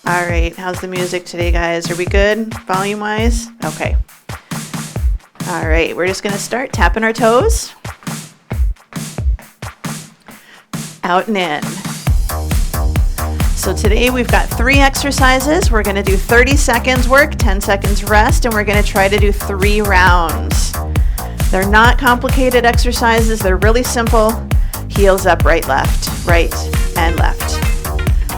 All right, how's the music today, guys? Are we good volume-wise? Okay. All right, we're just gonna start tapping our toes. Out and in. So today we've got 3 exercises. We're gonna do 30 seconds work, 10 seconds rest, and we're gonna try to do 3 rounds. They're not complicated exercises, they're really simple. Heels up, right, and left.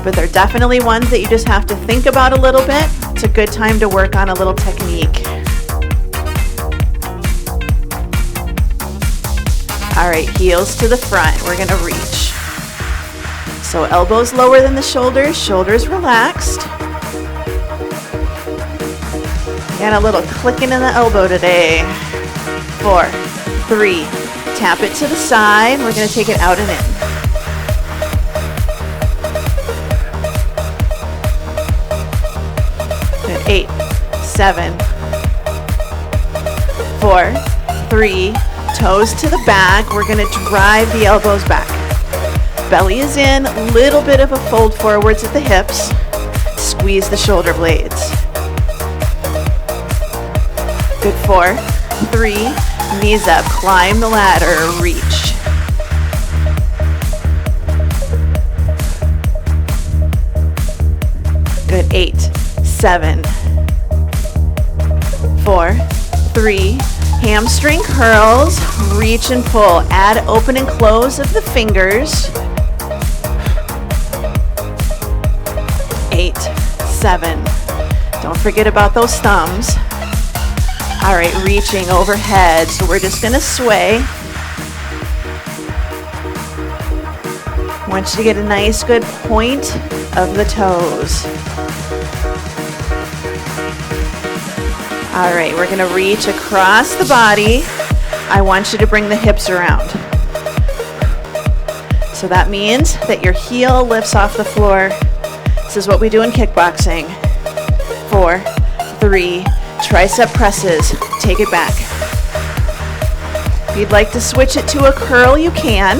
But they're definitely ones that you just have to think about a little bit. It's a good time to work on a little technique. All right, heels to the front. We're gonna reach. So elbows lower than the shoulders, shoulders relaxed. Got a little clicking in the elbow today. 4, 3, tap it to the side. We're gonna take it out and in. 8, 7, 4, 3, toes to the back. We're gonna drive the elbows back. Belly is in, little bit of a fold forwards at the hips. Squeeze the shoulder blades. Good, 4, 3, knees up, climb the ladder, reach. Good, 8, 7, 4, 3, hamstring curls, reach and pull. Add open and close of the fingers. 8, 7. Don't forget about those thumbs. All right, reaching overhead. So we're just gonna sway. Want you to get a nice good point of the toes. All right, we're gonna reach across the body. I want you to bring the hips around. So that means that your heel lifts off the floor. This is what we do in kickboxing. 4, 3, tricep presses. Take it back. If you'd like to switch it to a curl, you can.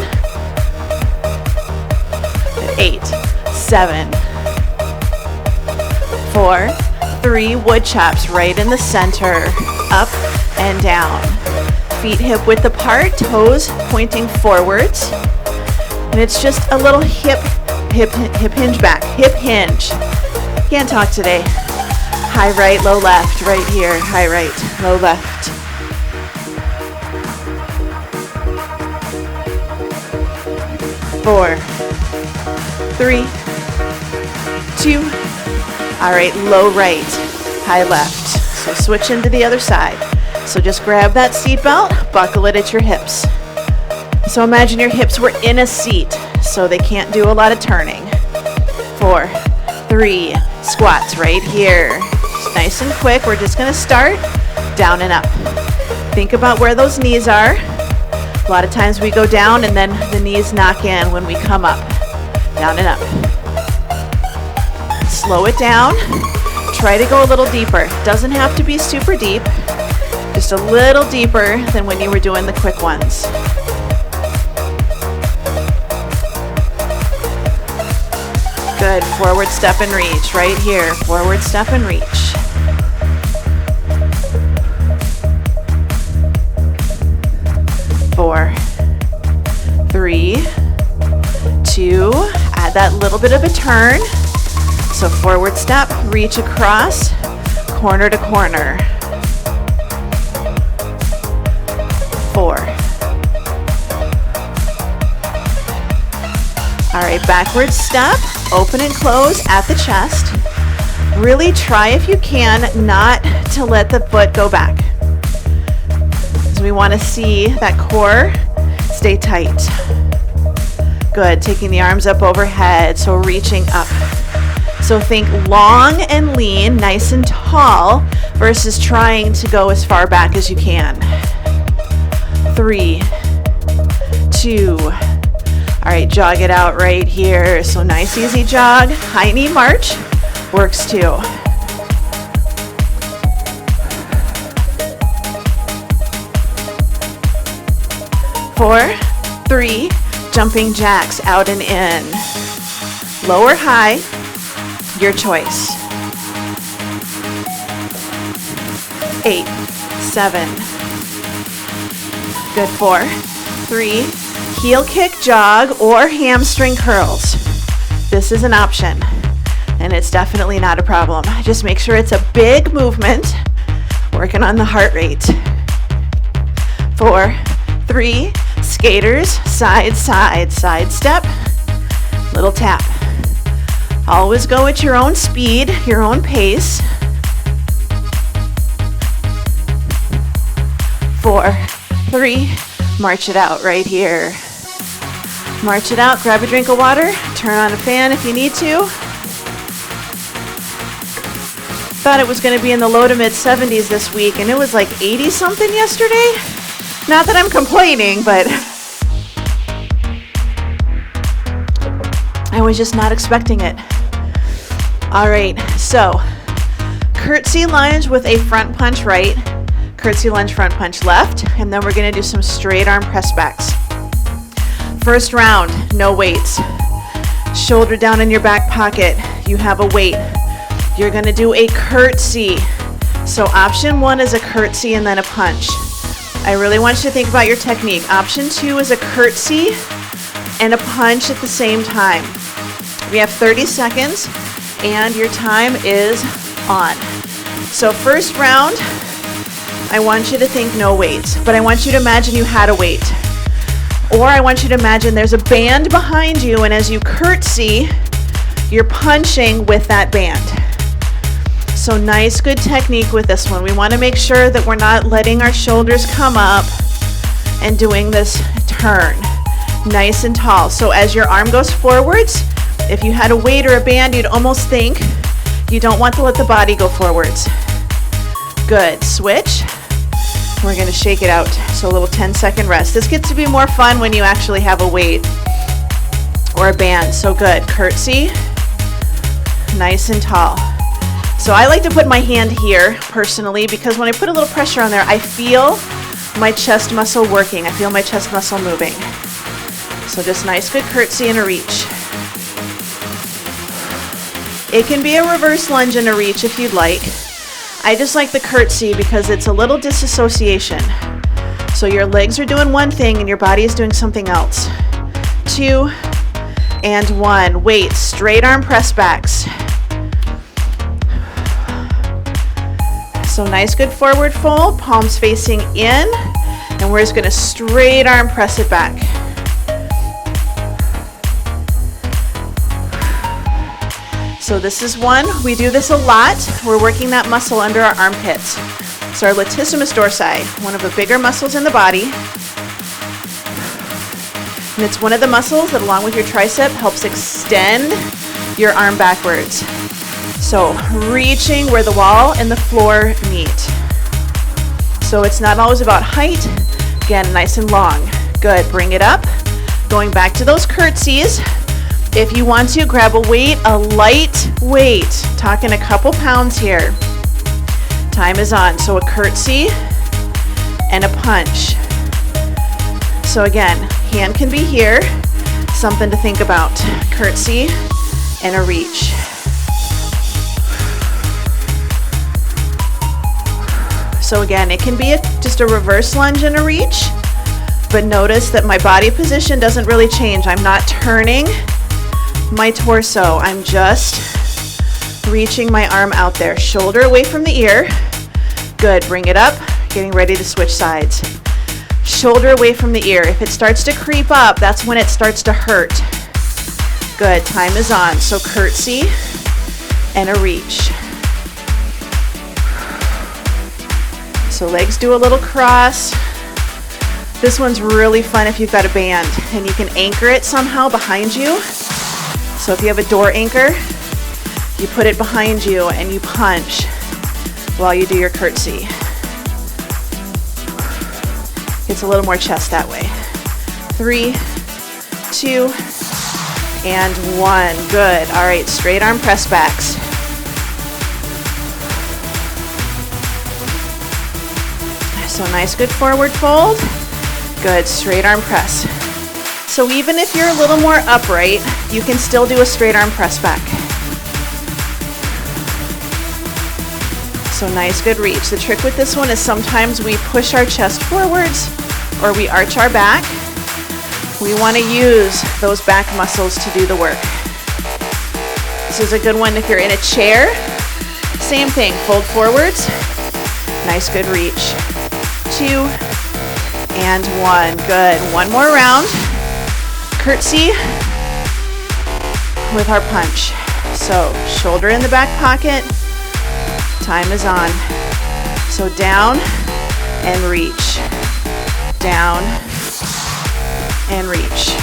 8, 7, 4, 3, wood chops right in the center, up and down. Feet hip width apart, toes pointing forwards. And it's just a little hip hinge back, hip hinge. Can't talk today. High right, low left, right here. High right, low left. Four, 3, 2. All right, low right, high left. So switch into the other side. So just grab that seat belt, buckle it at your hips. So imagine your hips were in a seat, so they can't do a lot of turning. 4, 3, squats right here. Just nice and quick. We're just gonna start down and up. Think about where those knees are. A lot of times we go down and then the knees knock in when we come up. Down and up. Slow it down. Try to go a little deeper. Doesn't have to be super deep. Just a little deeper than when you were doing the quick ones. Good, forward step and reach, right here. Forward step and reach. 4, 3, 2, add that little bit of a turn. So forward step, reach across, corner to corner. 4. All right, backward step, open and close at the chest. Really try, if you can, not to let the foot go back. Because we want to see that core stay tight. Good, taking the arms up overhead, so reaching up. So think long and lean, nice and tall, versus trying to go as far back as you can. 3, 2, all right, jog it out right here. So nice, easy jog. High knee march works too. 4, 3, jumping jacks out and in. Lower high, Your choice. 8, 7. Good. 4, 3. Heel kick jog or hamstring curls. This is an option, and it's definitely not a problem. Just make sure it's a big movement, working on the heart rate. 4, 3. Skaters, side, side, side step, little tap. Always go at your own speed, your own pace. 4, 3, march it out right here. March it out, grab a drink of water, turn on a fan if you need to. Thought it was going to be in the low to mid 70s this week, and it was like 80 something yesterday. Not that I'm complaining, but I was just not expecting it. All right, so curtsey lunge with a front punch right, curtsey lunge front punch left, and then we're gonna do some straight arm press backs. First round, no weights. Shoulder down in your back pocket, you have a weight. You're gonna do a curtsey. So option 1 is a curtsey and then a punch. I really want you to think about your technique. Option 2 is a curtsey and a punch at the same time. We have 30 seconds and your time is on. So first round, I want you to think no weights, but I want you to imagine you had a weight. Or I want you to imagine there's a band behind you, and as you curtsey, you're punching with that band. So nice, good technique with this one. We want to make sure that we're not letting our shoulders come up and doing this turn. Nice and tall. So as your arm goes forwards, if you had a weight or a band, you'd almost think you don't want to let the body go forwards. Good. Switch. We're going to shake it out. So a little 10-second rest. This gets to be more fun when you actually have a weight or a band. So good. Curtsey. Nice and tall. So I like to put my hand here personally because when I put a little pressure on there, I feel my chest muscle working. I feel my chest muscle moving. So just nice, good curtsey and a reach. It can be a reverse lunge and a reach if you'd like. I just like the curtsey because it's a little disassociation. So your legs are doing one thing and your body is doing something else. 2 and 1. Wait, straight arm press backs. So nice, good forward fold, palms facing in, and we're just gonna straight arm press it back. So this is one, we do this a lot. We're working that muscle under our armpits. So our latissimus dorsi, one of the bigger muscles in the body. And it's one of the muscles that along with your tricep helps extend your arm backwards. So reaching where the wall and the floor meet. So it's not always about height. Again, nice and long. Good, bring it up. Going back to those curtsies. If you want to, grab a weight, a light weight. Talking a couple pounds here. Time is on. So a curtsey and a punch. So again, hand can be here. Something to think about. Curtsey and a reach. So again, it can be just a reverse lunge and a reach, but notice that my body position doesn't really change. I'm not turning my torso. I'm just reaching my arm out there. Shoulder away from the ear. Good, bring it up. Getting ready to switch sides. Shoulder away from the ear. If it starts to creep up, that's when it starts to hurt. Good, time is on. So curtsey and a reach. So legs do a little cross. This one's really fun if you've got a band and you can anchor it somehow behind you. So if you have a door anchor, you put it behind you and you punch while you do your curtsey. It's a little more chest that way. 3, 2, and 1. Good. All right, straight arm press backs. So nice, good forward fold. Good, straight arm press. So even if you're a little more upright, you can still do a straight arm press back. So nice, good reach. The trick with this one is sometimes we push our chest forwards or we arch our back. We want to use those back muscles to do the work. This is a good one if you're in a chair. Same thing, fold forwards. Nice, good reach. 2 and 1. Good. One more round. Curtsey with our punch. So shoulder in the back pocket. Time is on. So down and reach. Down and reach.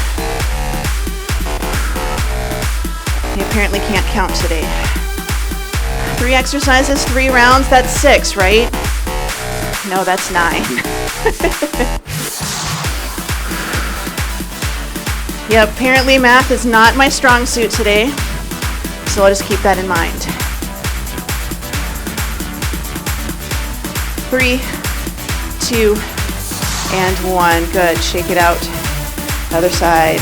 You apparently can't count today. 3 exercises, 3 rounds, that's 6, right? No, that's 9. Yeah, apparently math is not my strong suit today, so I'll just keep that in mind. 3, 2, and 1. Good. Shake it out. Other side.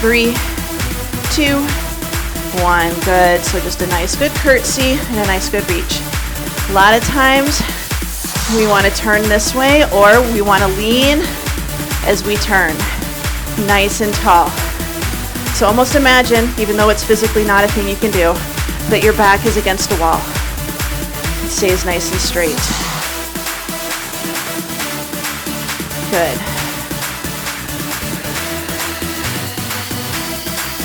3, 2, 1. Good. So just a nice good curtsey and a nice good reach. A lot of times we want to turn this way or we want to lean as we turn. Nice and tall. So almost imagine, even though it's physically not a thing you can do, that your back is against a wall. It stays nice and straight. Good.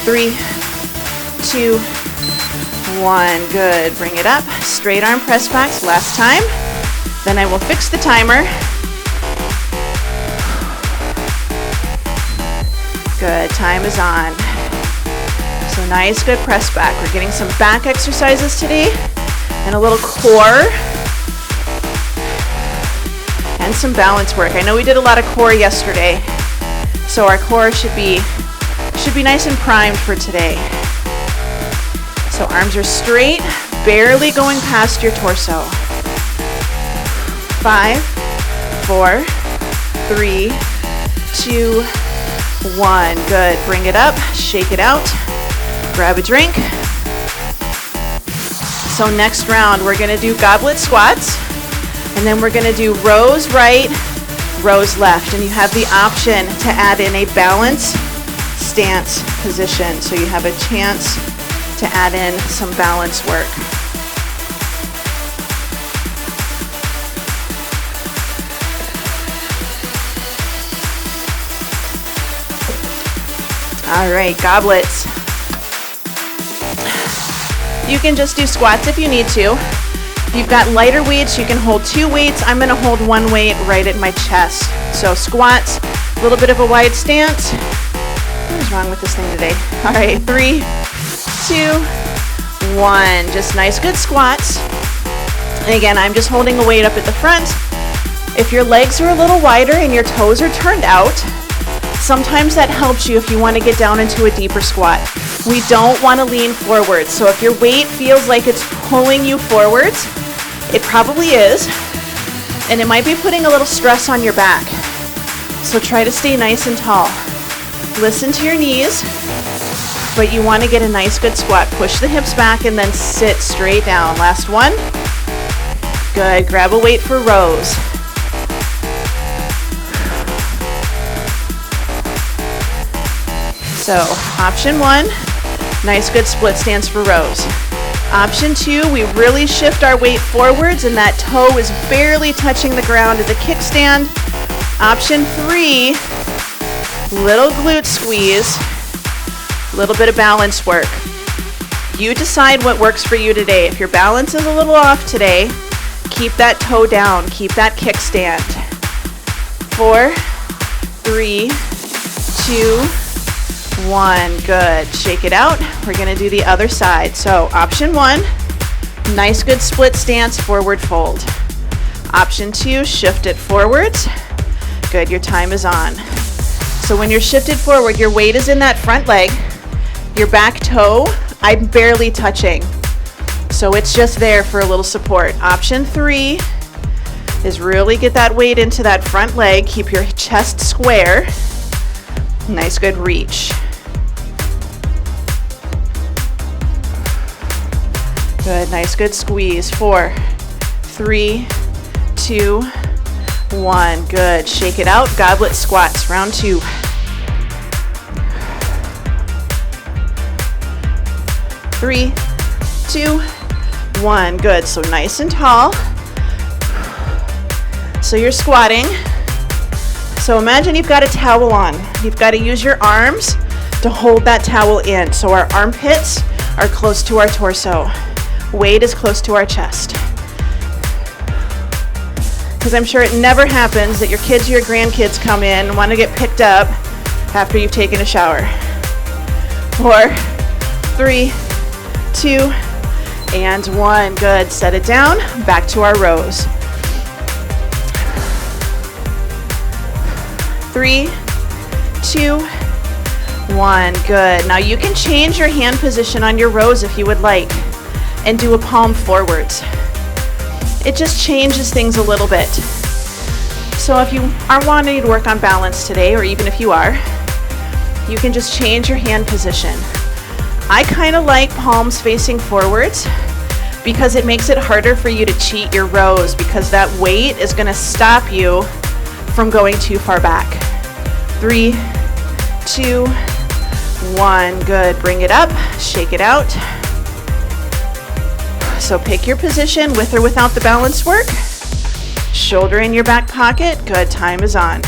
3, 2, 1. Good. Bring it up. Straight arm press backs. Last time. Then I will fix the timer. Good. Time is on. So nice, good press back. We're getting some back exercises today and a little core and some balance work. I know we did a lot of core yesterday, so our core should be nice and primed for today. So arms are straight, barely going past your torso. 5, 4, 3, 2, 1. Good. Bring it up, shake it out, grab a drink. So next round, we're going to do goblet squats, and then we're going to do rows right, rows left, and you have the option to add in a balance stance position, so you have a chance to add in some balance work. All right, goblets. You can just do squats if you need to. If you've got lighter weights, you can hold 2 weights. I'm gonna hold 1 weight right at my chest. So squats, a little bit of a wide stance. What is wrong with this thing today? All right, 3, 2, 1. Just nice, good squats. And again, I'm just holding a weight up at the front. If your legs are a little wider and your toes are turned out, sometimes that helps you if you want to get down into a deeper squat. We don't want to lean forward. So if your weight feels like it's pulling you forwards, it probably is. And it might be putting a little stress on your back. So try to stay nice and tall. Listen to your knees, but you want to get a nice good squat. Push the hips back and then sit straight down. Last one. Good. Grab a weight for rows. So option 1, nice good split stance for rows. Option 2, we really shift our weight forwards and that toe is barely touching the ground at the kickstand. Option 3, little glute squeeze, a little bit of balance work. You decide what works for you today. If your balance is a little off today, keep that toe down, keep that kickstand. 4, 3, 2, 1. Good. Shake it out. We're going to do the other side. So option 1, nice good split stance, forward fold. Option 2, shift it forwards. Good. Your time is on. So when you're shifted forward, your weight is in that front leg. Your back toe, I'm barely touching. So it's just there for a little support. Option 3 is really get that weight into that front leg. Keep your chest square. Nice good reach. Good, nice, good squeeze. 4, 3, 2, 1. Good, shake it out. Goblet squats, round 2. 3, 2, 1. Good, so nice and tall. So you're squatting. So imagine you've got a towel on. You've got to use your arms to hold that towel in. So our armpits are close to our torso. Weight is close to our chest. Because I'm sure it never happens that your kids or your grandkids come in and want to get picked up after you've taken a shower. 4, 3, 2, and 1. Good. Set it down. Back to our rows. 3, 2, 1. Good. Now you can change your hand position on your rows if you would like and do a palm forwards. It just changes things a little bit. So if you are wanting to work on balance today, or even if you are, you can just change your hand position. I kind of like palms facing forwards because it makes it harder for you to cheat your rows, because that weight is going to stop you from going too far back. 3, 2, 1. Good. Bring it up. Shake it out. So pick your position with or without the balance work. Shoulder in your back pocket. Good. Time is on.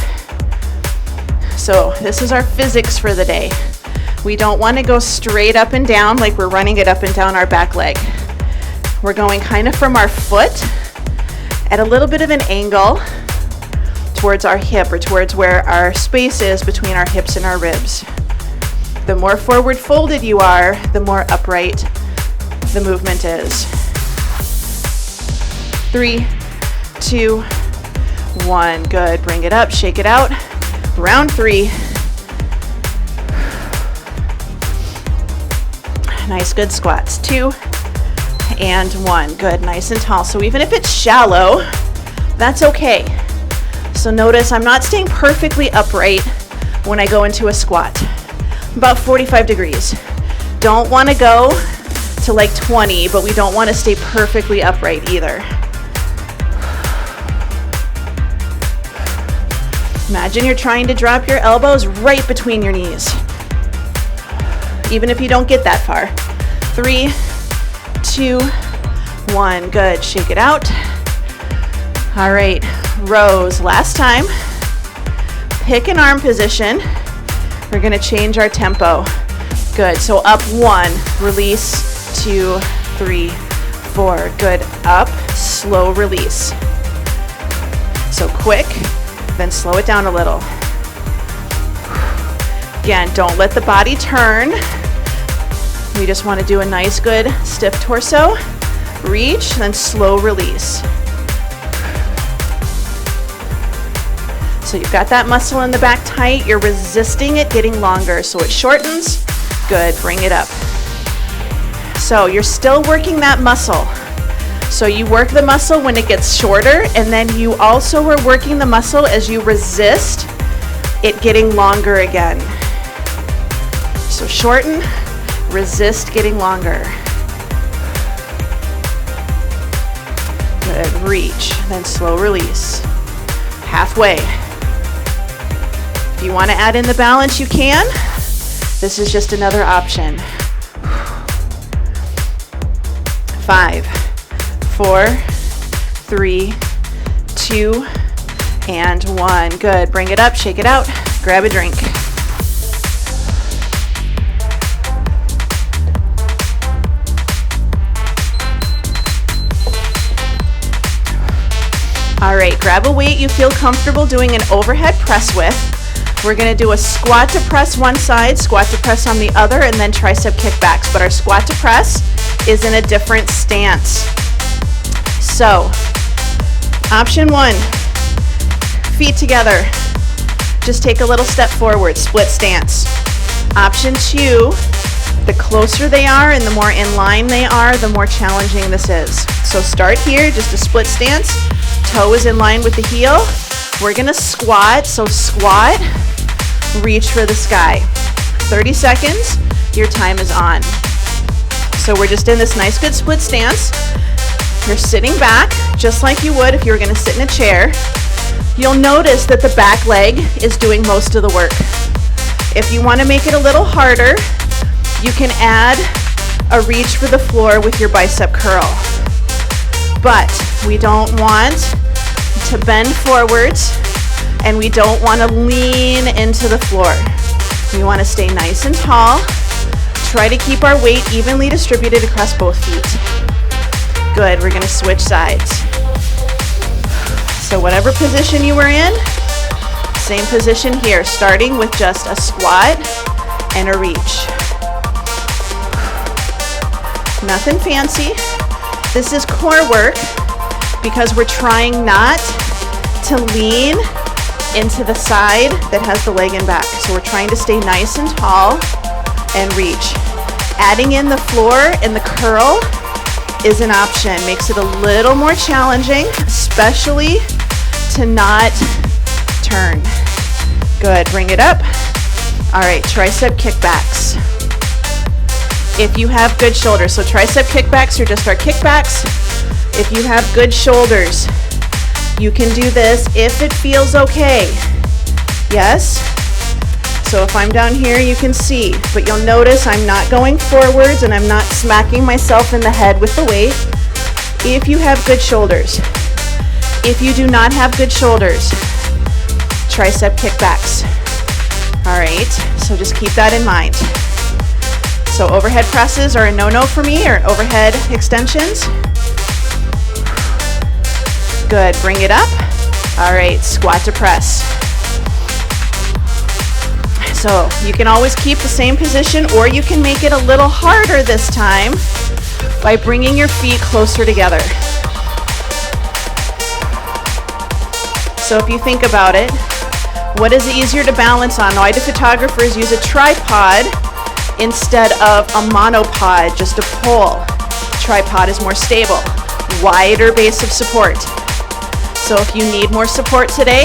So this is our physics for the day. We don't want to go straight up and down like we're running it up and down our back leg. We're going kind of from our foot at a little bit of an angle towards our hip, or towards where our space is between our hips and our ribs. The more forward folded you are, the more upright the movement is. 3, 2, 1. Good. Bring it up, shake it out. Round 3. Nice, good squats. 2 and 1. Good, nice and tall. So even if it's shallow, that's okay. So notice I'm not staying perfectly upright when I go into a squat. About 45 degrees. Don't want to go to like 20, but we don't want to stay perfectly upright either. Imagine you're trying to drop your elbows right between your knees. Even if you don't get that far. 3, 2, 1. Good. Shake it out. All right. Rows. Last time. Pick an arm position. We're going to change our tempo. Good. So up 1. Release. 2, 3, 4. Good. Up. Slow release. So quick. Then slow it down a little. Again, don't let the body turn. We just want to do a nice, good, stiff torso. Reach, then slow release. So you've got that muscle in the back tight. You're resisting it getting longer. So it shortens. Good, bring it up. So you're still working that muscle. So you work the muscle when it gets shorter, and then you also are working the muscle as you resist it getting longer again. So shorten, resist getting longer. Good, reach, then slow release. Halfway. If you want to add in the balance, you can. This is just another option. 5, 4, 3, 2, and 1. Good. Bring it up, shake it out, grab a drink. All right, grab a weight you feel comfortable doing an overhead press with. We're going to do a squat to press one side, squat to press on the other, and then tricep kickbacks. But our squat to press is in a different stance. So, option 1, feet together. Just take a little step forward, split stance. Option 2, the closer they are and the more in line they are, the more challenging this is. So start here, just a split stance. Toe is in line with the heel. We're gonna squat, so squat, reach for the sky. 30 seconds, your time is on. So we're just in this nice good split stance. You're sitting back just like you would if you were going to sit in a chair. You'll notice that the back leg is doing most of the work. If you want to make it a little harder, you can add a reach for the floor with your bicep curl. But we don't want to bend forwards and we don't want to lean into the floor. We want to stay nice and tall. Try to keep our weight evenly distributed across both feet. Good, we're going to switch sides. So whatever position you were in, same position here, starting with just a squat and a reach. Nothing fancy. This is core work because we're trying not to lean into the side that has the leg in back. So we're trying to stay nice and tall and reach. Adding in the floor and the curl is an option. Makes it a little more challenging, especially to not turn. Good, bring it up. All right, tricep kickbacks. If you have good shoulders, so tricep kickbacks are just our kickbacks. If you have good shoulders, you can do this if it feels okay. Yes? So if I'm down here, you can see, but you'll notice I'm not going forwards and I'm not smacking myself in the head with the weight. If you have good shoulders. If you do not have good shoulders, tricep kickbacks. All right, so just keep that in mind. So overhead presses are a no-no for me, or overhead extensions. Good, bring it up. All right, squat to press. So you can always keep the same position, or you can make it a little harder this time by bringing your feet closer together. So if you think about it, what is easier to balance on? Why do photographers use a tripod instead of a monopod, just a pole? Tripod is more stable, wider base of support. So if you need more support today,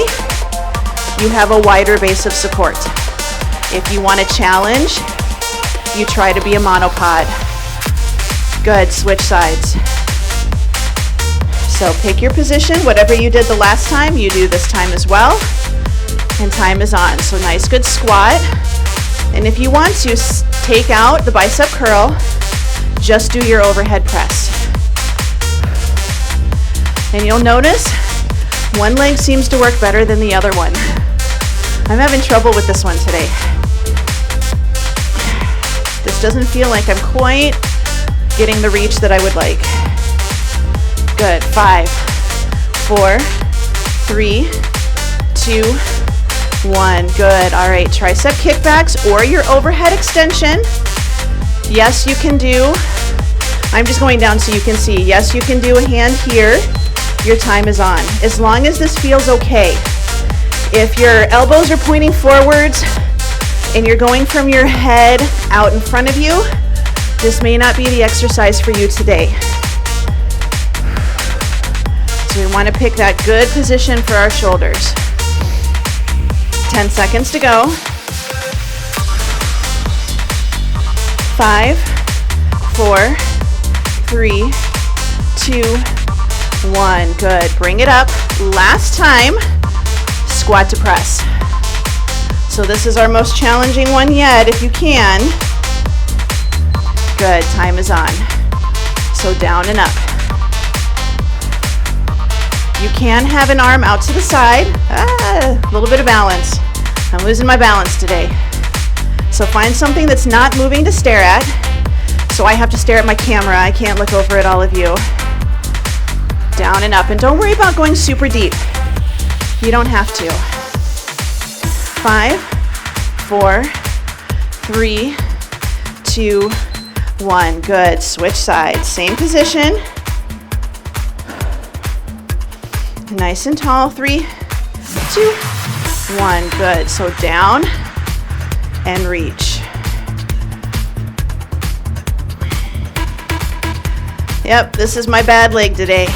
you have a wider base of support. If you want a challenge, you try to be a monopod. Good, switch sides. So pick your position, whatever you did the last time, you do this time as well. And time is on. So nice good squat. And if you want to take out the bicep curl, just do your overhead press. And you'll notice one leg seems to work better than the other one. I'm having trouble with this one today. This doesn't feel like I'm quite getting the reach that I would like. Good, 5, 4, 3, 2, 1, good. All right, tricep kickbacks or your overhead extension. Yes, you can do, I'm just going down so you can see. Yes, you can do a hand here. Your time is on. As long as this feels okay. If your elbows are pointing forwards and you're going from your head out in front of you, this may not be the exercise for you today. So we want to pick that good position for our shoulders. 10 seconds to go. 5, 4, 3, 2, 1. Good. Bring it up. Last time, squat to press. So this is our most challenging one yet, if you can. Good. Time is on. So down and up. You can have an arm out to the side. A little bit of balance. I'm losing my balance today. So find something that's not moving to stare at. So I have to stare at my camera. I can't look over at all of you. Down and up. And don't worry about going super deep. You don't have to. 5, 4, 3, 2, 1. Good. Switch sides. Same position. Nice and tall. 3, 2, 1. Good. So down and reach. Yep, this is my bad leg today.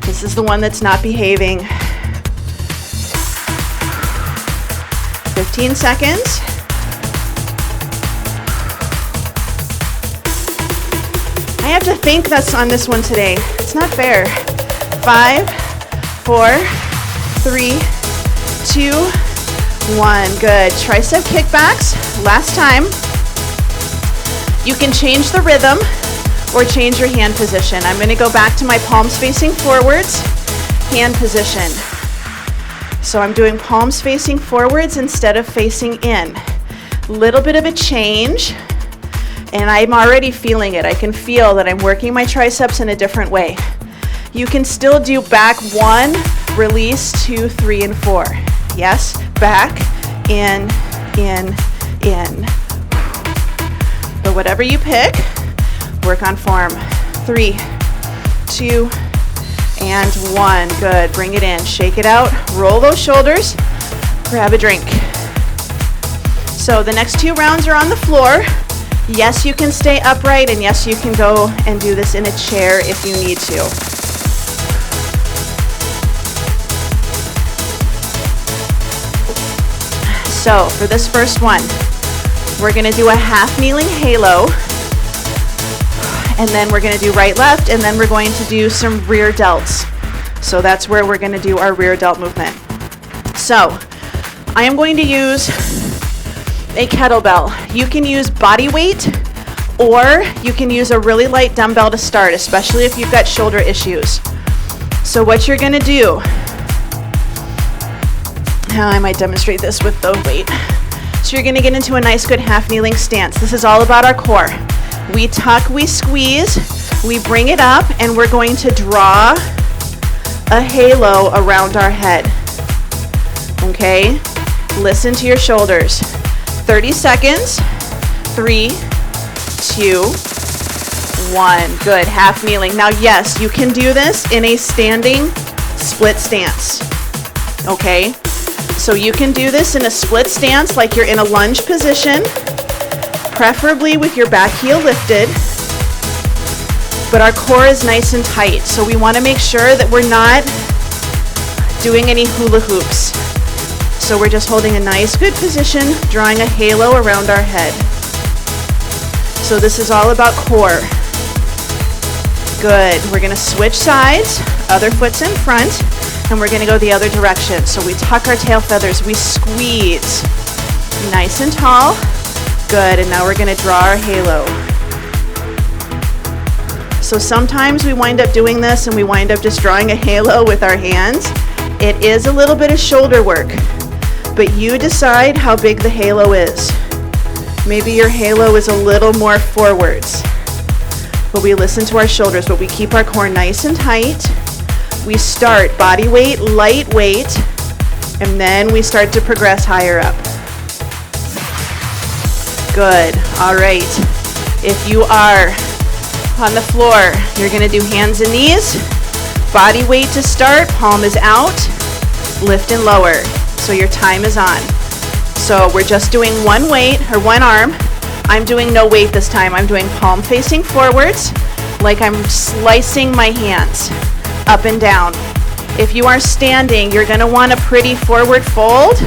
This is the one that's not behaving. 15 seconds. I have to think that's on this one today. It's not fair. 5, 4, 3, 2, 1. Good. Tricep kickbacks. Last time. You can change the rhythm or change your hand position. I'm going to go back to my palms facing forwards, hand position. So I'm doing palms facing forwards instead of facing in. Little bit of a change. And I'm already feeling it. I can feel that I'm working my triceps in a different way. You can still do back 1, release 2, 3, and 4. Yes, back, in. But whatever you pick, work on form. 3, 2, and 1. Good, bring it in, shake it out, roll those shoulders, grab a drink. So the next 2 rounds are on the floor. Yes, you can stay upright, and yes, you can go and do this in a chair if you need to. So for this first one, we're going to do a half kneeling halo, and then we're going to do right left, and then we're going to do some rear delts. So that's where we're going to do our rear delt movement. So I am going to use a kettlebell. You can use body weight, or you can use a really light dumbbell to start, especially if you've got shoulder issues. So what you're going to do, I might demonstrate this with the weight. So you're going to get into a nice good half kneeling stance. This is all about our core. We tuck, we squeeze, we bring it up, and we're going to draw a halo around our head. Okay? Listen to your shoulders. 30 seconds. 3, 2, 1. Good. Half kneeling. Now, yes, you can do this in a standing split stance. Okay? So you can do this in a split stance like you're in a lunge position, preferably with your back heel lifted, but our core is nice and tight. So we want to make sure that we're not doing any hula hoops. So we're just holding a nice good position, drawing a halo around our head. So this is all about core. Good. We're going to switch sides, other foot's in front, and we're going to go the other direction. So we tuck our tail feathers, we squeeze, nice and tall. Good, and now we're going to draw our halo. So sometimes we wind up doing this and we wind up just drawing a halo with our hands. It is a little bit of shoulder work, but you decide how big the halo is. Maybe your halo is a little more forwards, but we listen to our shoulders, but we keep our core nice and tight. We start body weight, light weight, and then we start to progress higher up. Good. All right. If you are on the floor, you're going to do hands and knees. Body weight to start. Palm is out. Lift and lower. So your time is on. So we're just doing one weight or one arm. I'm doing no weight this time. I'm doing palm facing forwards like I'm slicing my hands up and down. If you are standing, you're going to want a pretty forward fold,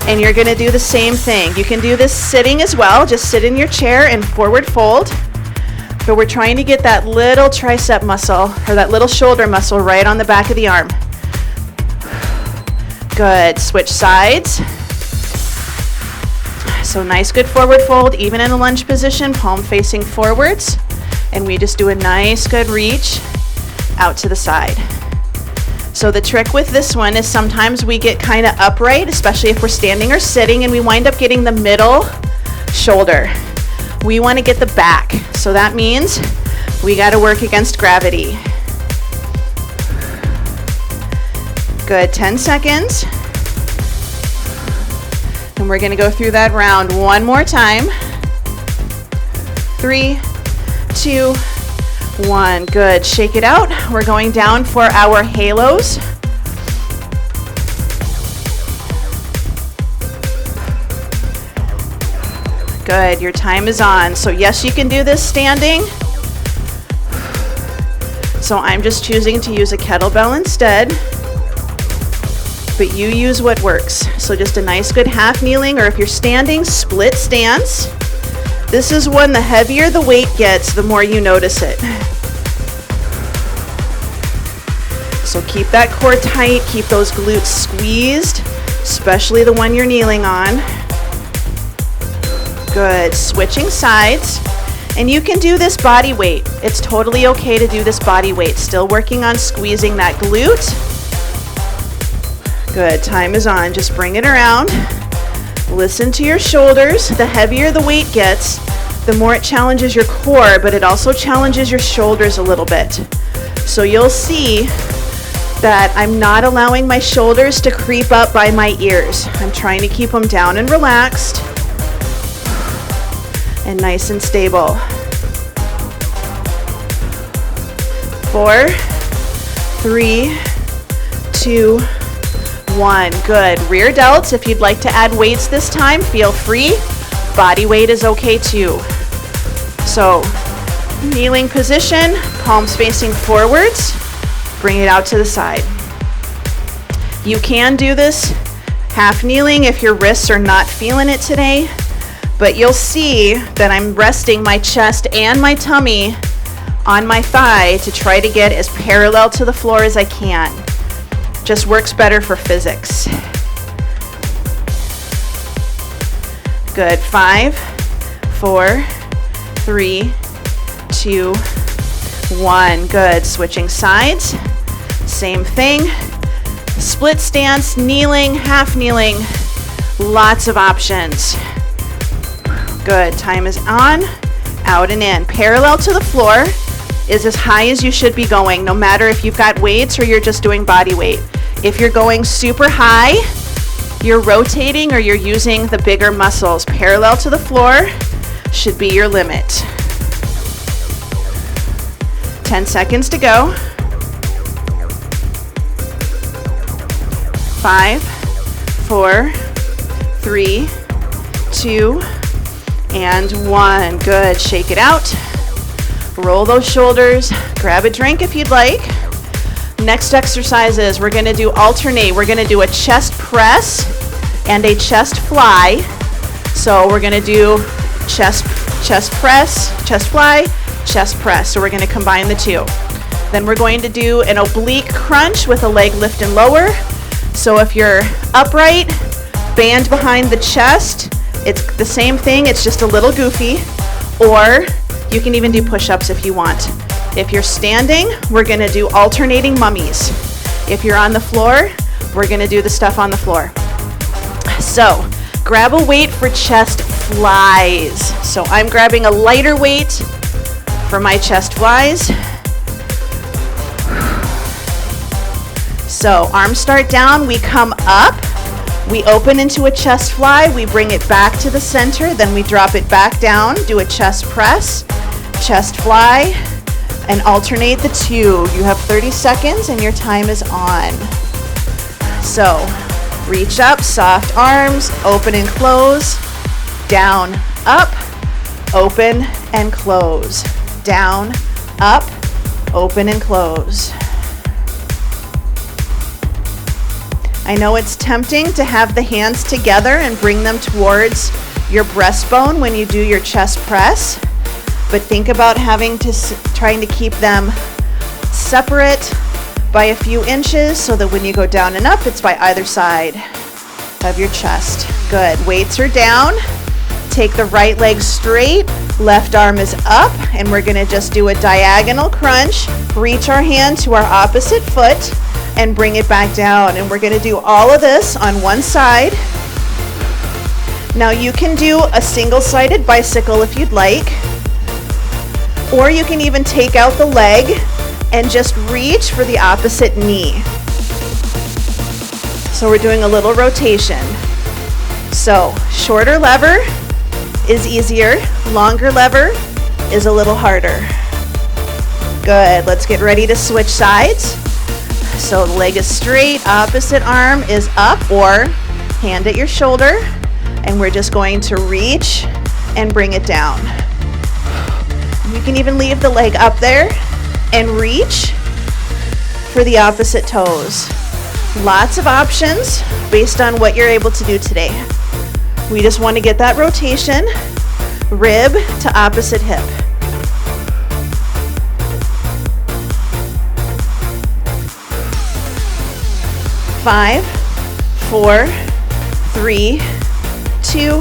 and you're going to do the same thing. You can do this sitting as well. Just sit in your chair and forward fold. But we're trying to get that little tricep muscle or that little shoulder muscle right on the back of the arm. Good. Switch sides. So nice good forward fold, even in a lunge position, palm facing forwards. And we just do a nice good reach out to the side. So the trick with this one is sometimes we get kind of upright, especially if we're standing or sitting, and we wind up getting the middle shoulder. We want to get the back. So that means we got to work against gravity. Good, 10 seconds. And we're going to go through that round one more time. 3, 2, 1. Good. Shake it out. We're going down for our halos. Good. Your time is on. So yes, you can do this standing. So I'm just choosing to use a kettlebell instead. But you use what works. So just a nice good half kneeling, or if you're standing, split stance. This is one, the heavier the weight gets, the more you notice it. So keep that core tight, keep those glutes squeezed, especially the one you're kneeling on. Good, switching sides. And you can do this body weight. It's totally okay to do this body weight. Still working on squeezing that glute. Good, time is on. Just bring it around. Listen to your shoulders. The heavier the weight gets, the more it challenges your core, but it also challenges your shoulders a little bit. So you'll see that I'm not allowing my shoulders to creep up by my ears. I'm trying to keep them down and relaxed and nice and stable. 4, 3, 2, 1. Good. Rear delts. If you'd like to add weights this time, feel free. Body weight is okay too. So, kneeling position, palms facing forwards. Bring it out to the side. You can do this half kneeling if your wrists are not feeling it today, but you'll see that I'm resting my chest and my tummy on my thigh to try to get as parallel to the floor as I can. Just works better for physics. Good. 5, 4, 3, 2, 1. Good. Switching sides. Same thing. Split stance, kneeling, half kneeling. Lots of options. Good. Time is on. Out and in. Parallel to the floor is as high as you should be going, no matter if you've got weights or you're just doing body weight. If you're going super high, you're rotating or you're using the bigger muscles. Parallel to the floor should be your limit. 10 seconds to go. 5, 4, 3, 2, and 1. Good. Shake it out. Roll those shoulders. Grab a drink if you'd like. Next exercises, we're going to do alternate. We're going to do a chest press and a chest fly. So we're going to do chest press, chest fly, chest press. So we're going to combine the two. Then we're going to do an oblique crunch with a leg lift and lower. So if you're upright, band behind the chest. It's the same thing, it's just a little goofy. Or you can even do push-ups if you want. If you're standing, we're going to do alternating mummies. If you're on the floor, we're going to do the stuff on the floor. So grab a weight for chest flies. So I'm grabbing a lighter weight for my chest flies. So arms start down, we come up, we open into a chest fly, we bring it back to the center, then we drop it back down, do a chest press, chest fly, and alternate the two. You have 30 seconds and your time is on. So reach up, soft arms, open and close, down, up, open and close, down, up, open and close. I know it's tempting to have the hands together and bring them towards your breastbone when you do your chest press, but think about trying to keep them separate by a few inches so that when you go down and up, it's by either side of your chest. Good. Weights are down. Take the right leg straight, left arm is up, and we're going to just do a diagonal crunch. Reach our hand to our opposite foot and bring it back down. And we're going to do all of this on one side. Now you can do a single-sided bicycle if you'd like, or you can even take out the leg and just reach for the opposite knee. So we're doing a little rotation. So shorter lever is easier, longer lever is a little harder. Good, let's get ready to switch sides. So the leg is straight, opposite arm is up or hand at your shoulder, and we're just going to reach and bring it down. You can even leave the leg up there and reach for the opposite toes. Lots of options based on what you're able to do today. We just want to get that rotation. Rib to opposite hip. 5, 4, 3, 2,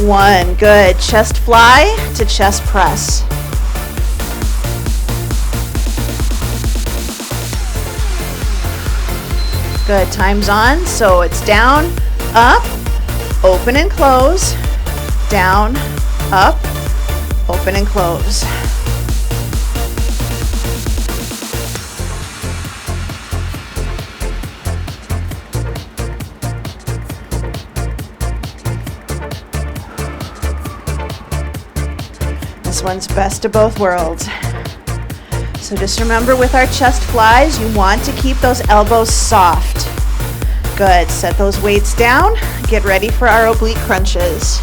1. Good. Chest fly to chest press. Good. Time's on. So it's down, up, open and close, down, up, open and close. This one's best of both worlds. So just remember, with our chest flies, you want to keep those elbows soft. Good. Set those weights down. Get ready for our oblique crunches.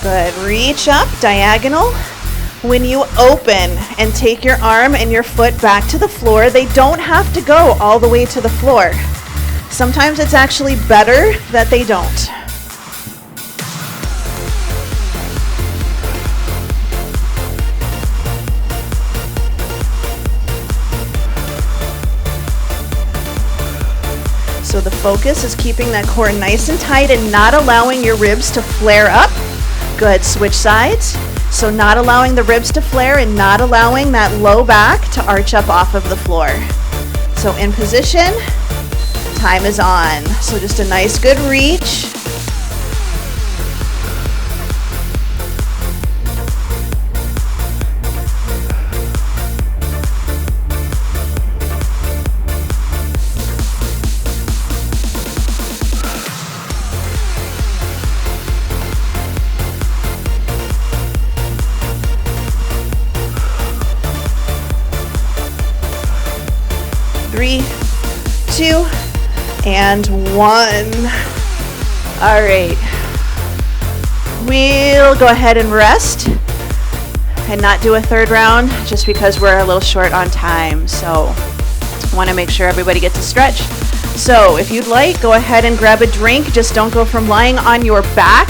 Good. Reach up, diagonal. When you open and take your arm and your foot back to the floor, they don't have to go all the way to the floor. Sometimes it's actually better that they don't. So the focus is keeping that core nice and tight and not allowing your ribs to flare up. Good. Switch sides. So not allowing the ribs to flare and not allowing that low back to arch up off of the floor. So in position, time is on. So just a nice good reach. Three, 2, and 1. All right. We'll go ahead and rest and not do a third round just because we're a little short on time. So I want to make sure everybody gets a stretch. So if you'd like, go ahead and grab a drink. Just don't go from lying on your back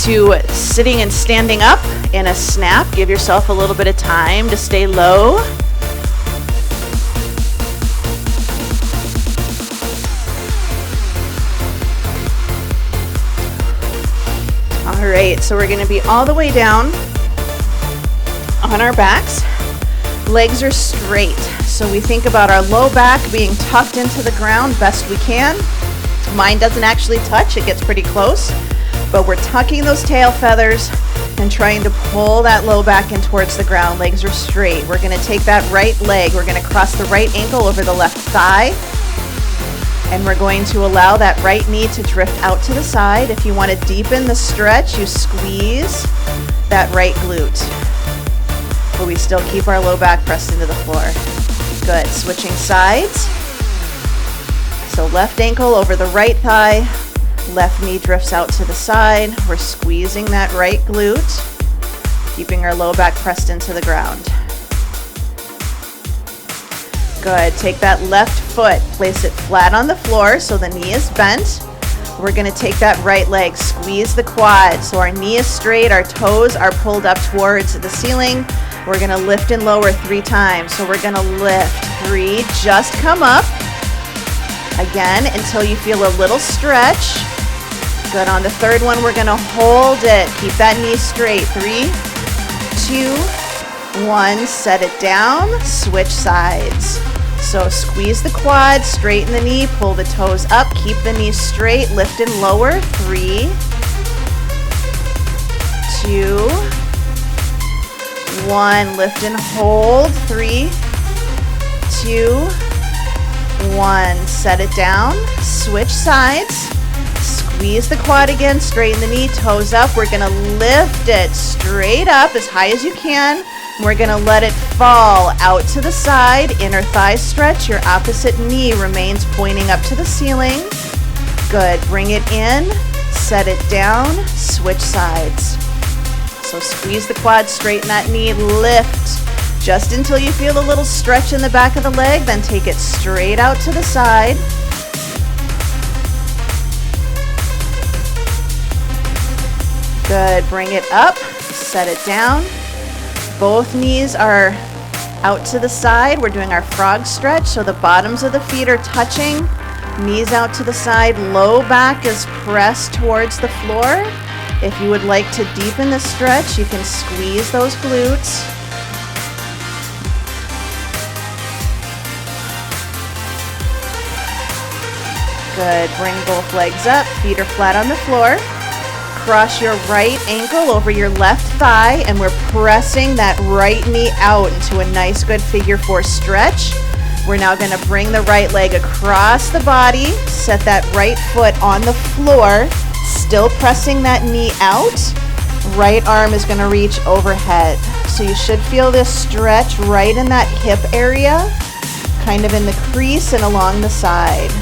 to sitting and standing up in a snap. Give yourself a little bit of time to stay low. All right, so we're going to be all the way down on our backs. Legs are straight. So we think about our low back being tucked into the ground best we can. Mine doesn't actually touch, it gets pretty close. But we're tucking those tail feathers and trying to pull that low back in towards the ground. Legs are straight. We're going to take that right leg. We're going to cross the right ankle over the left thigh. And we're going to allow that right knee to drift out to the side. If you want to deepen the stretch, you squeeze that right glute. But we still keep our low back pressed into the floor. Good. Switching sides. So left ankle over the right thigh. Left knee drifts out to the side. We're squeezing that right glute, keeping our low back pressed into the ground. Good. Take that left foot, place it flat on the floor so the knee is bent. We're going to take that right leg, squeeze the quad so our knee is straight, our toes are pulled up towards the ceiling. We're going to lift and lower 3 times. So we're going to lift 3, just come up. Again, until you feel a little stretch. Good. On the third one, we're going to hold it. Keep that knee straight. 3, 2, 1. Set it down. Switch sides. So squeeze the quad, straighten the knee, pull the toes up, keep the knees straight, lift and lower. 3, 2, 1. Lift and hold. 3, 2, 1. Set it down. Switch sides. Squeeze the quad again, straighten the knee, toes up. We're going to lift it straight up as high as you can. We're going to let it fall out to the side. Inner thigh stretch. Your opposite knee remains pointing up to the ceiling. Good. Bring it in. Set it down. Switch sides. So squeeze the quad, straighten that knee, lift just until you feel a little stretch in the back of the leg. Then take it straight out to the side. Good, bring it up, set it down. Both knees are out to the side. We're doing our frog stretch, so the bottoms of the feet are touching, knees out to the side, low back is pressed towards the floor. If you would like to deepen the stretch, you can squeeze those glutes. Good, bring both legs up, feet are flat on the floor. Cross your right ankle over your left thigh, and we're pressing that right knee out into a nice good figure four stretch. We're now gonna bring the right leg across the body, set that right foot on the floor, still pressing that knee out. Right arm is gonna reach overhead. So you should feel this stretch right in that hip area, kind of in the crease and along the side.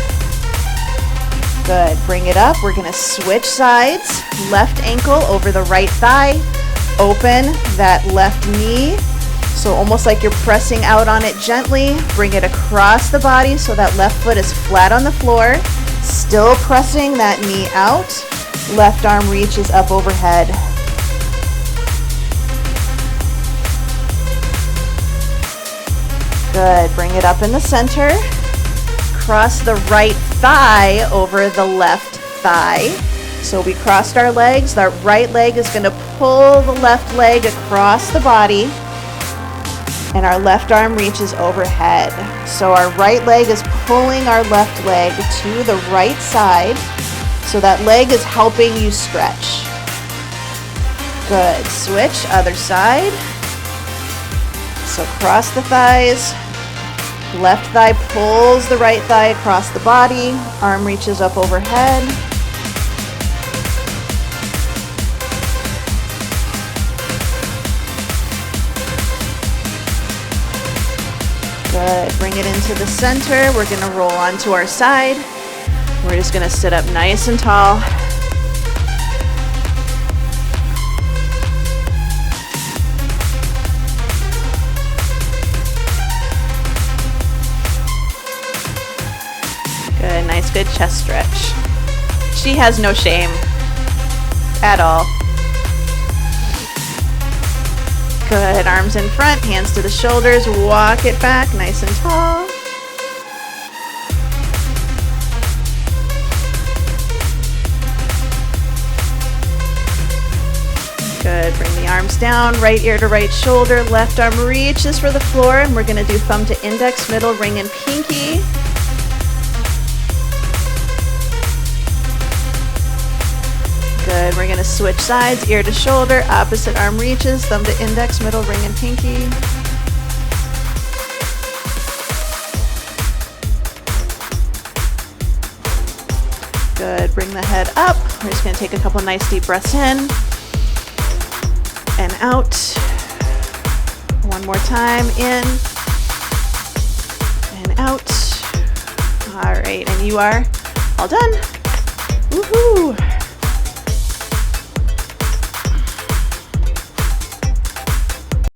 Good, bring it up. We're gonna switch sides. Left ankle over the right thigh. Open that left knee. So almost like you're pressing out on it gently. Bring it across the body so that left foot is flat on the floor. Still pressing that knee out. Left arm reaches up overhead. Good, bring it up in the center. Cross the right thigh over the left thigh. So we crossed our legs. That right leg is going to pull the left leg across the body, and our left arm reaches overhead. So our right leg is pulling our left leg to the right side. So that leg is helping you stretch. Good. Switch, other side. So cross the thighs. Left thigh pulls the right thigh across the body. Arm reaches up overhead. Good. Bring it into the center. We're going to roll onto our side. We're just going to sit up nice and tall. Good, nice, good chest stretch. She has no shame at all. Good, arms in front, hands to the shoulders, walk it back nice and tall. Good, bring the arms down, right ear to right shoulder, left arm reaches for the floor, and we're gonna do thumb to index, middle, ring, and pinky. Good, we're gonna switch sides, ear to shoulder, opposite arm reaches, thumb to index, middle, ring, and pinky. Good, bring the head up. We're just gonna take a couple nice deep breaths in and out. One more time, in and out. All right, and you are all done. Woohoo!